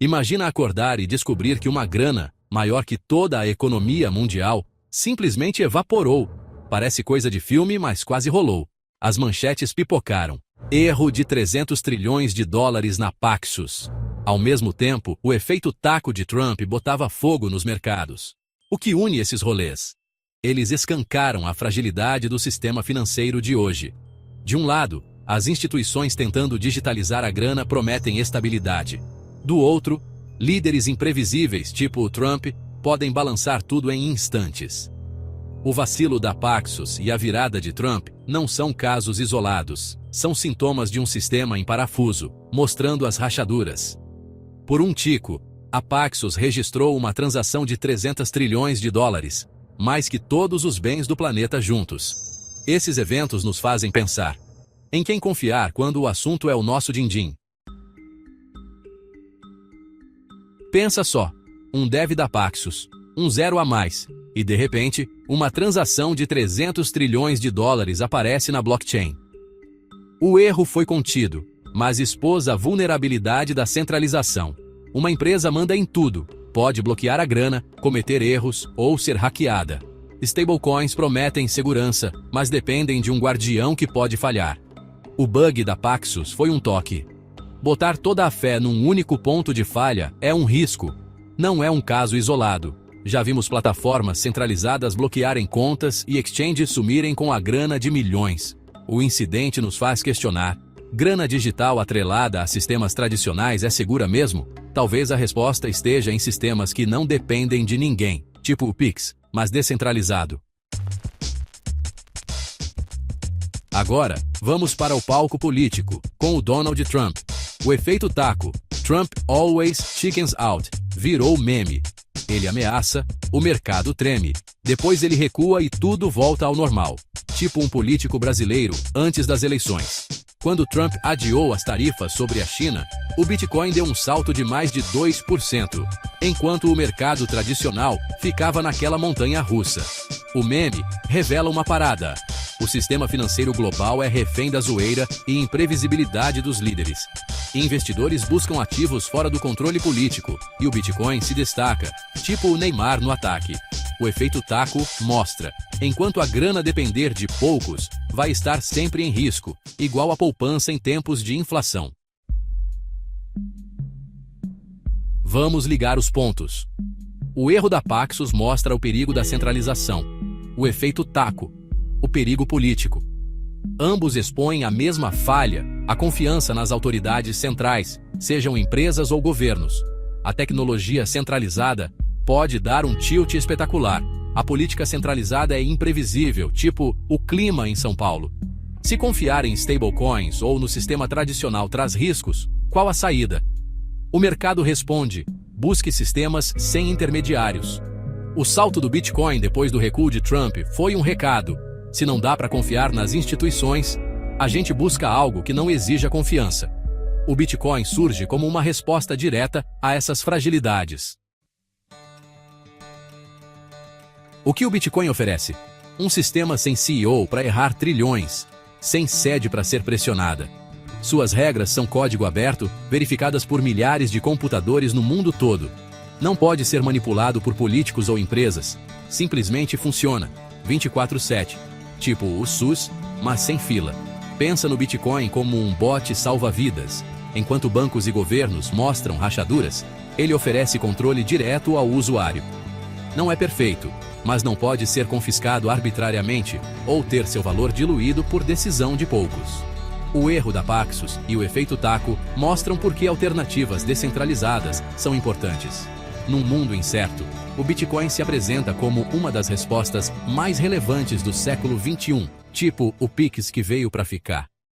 Imagina acordar e descobrir que uma grana, maior que toda a economia mundial, simplesmente evaporou. Parece coisa de filme, mas quase rolou. As manchetes pipocaram. Erro de 300 trilhões de dólares na Paxos. Ao mesmo tempo, o efeito taco de Trump botava fogo nos mercados. O que une esses rolês? Eles escancaram a fragilidade do sistema financeiro de hoje. De um lado, as instituições tentando digitalizar a grana prometem estabilidade. Do outro, líderes imprevisíveis, tipo o Trump, podem balançar tudo em instantes. O vacilo da Paxos e a virada de Trump não são casos isolados, são sintomas de um sistema em parafuso, mostrando as rachaduras. Por um tico, a Paxos registrou uma transação de 300 trilhões de dólares, mais que todos os bens do planeta juntos. Esses eventos nos fazem pensar. Em quem confiar quando o assunto é o nosso din-din? Pensa só, um dev da Paxos, um zero a mais, e de repente, uma transação de 300 trilhões de dólares aparece na blockchain. O erro foi contido, mas expôs a vulnerabilidade da centralização. Uma empresa manda em tudo, pode bloquear a grana, cometer erros ou ser hackeada. Stablecoins prometem segurança, mas dependem de um guardião que pode falhar. O bug da Paxos foi um toque. Botar toda a fé num único ponto de falha é um risco. Não é um caso isolado. Já vimos plataformas centralizadas bloquearem contas e exchanges sumirem com a grana de milhões. O incidente nos faz questionar. Grana digital atrelada a sistemas tradicionais é segura mesmo? Talvez a resposta esteja em sistemas que não dependem de ninguém, tipo o Pix, mas descentralizado. Agora, vamos para o palco político, com o Donald Trump. O efeito taco, Trump always chickens out, virou meme. Ele ameaça, o mercado treme. Depois ele recua e tudo volta ao normal. Tipo um político brasileiro, antes das eleições. Quando Trump adiou as tarifas sobre a China, o Bitcoin deu um salto de mais de 2%, enquanto o mercado tradicional ficava naquela montanha russa. O meme revela uma parada. O sistema financeiro global é refém da zoeira e imprevisibilidade dos líderes. Investidores buscam ativos fora do controle político, e o Bitcoin se destaca, tipo o Neymar no ataque. O efeito taco mostra, enquanto a grana depender de poucos, vai estar sempre em risco, igual a poupança em tempos de inflação. Vamos ligar os pontos. O erro da Paxos mostra o perigo da centralização. O efeito taco, o perigo político. Ambos expõem a mesma falha, a confiança nas autoridades centrais, sejam empresas ou governos. A tecnologia centralizada pode dar um tilt espetacular. A política centralizada é imprevisível, tipo o clima em São Paulo. Se confiar em stablecoins ou no sistema tradicional traz riscos, qual a saída? O mercado responde: busque sistemas sem intermediários. O salto do Bitcoin depois do recuo de Trump foi um recado. Se não dá para confiar nas instituições, a gente busca algo que não exija confiança. O Bitcoin surge como uma resposta direta a essas fragilidades. O que o Bitcoin oferece? Um sistema sem CEO para errar trilhões, sem sede para ser pressionada. Suas regras são código aberto, verificadas por milhares de computadores no mundo todo. Não pode ser manipulado por políticos ou empresas. Simplesmente funciona, 24/7. Tipo o SUS, mas sem fila. Pensa no Bitcoin como um bot salva-vidas. Enquanto bancos e governos mostram rachaduras, ele oferece controle direto ao usuário. Não é perfeito, mas não pode ser confiscado arbitrariamente ou ter seu valor diluído por decisão de poucos. O erro da Paxos e o efeito taco mostram por que alternativas descentralizadas são importantes. Num mundo incerto, o Bitcoin se apresenta como uma das respostas mais relevantes do século XXI, tipo o Pix que veio para ficar.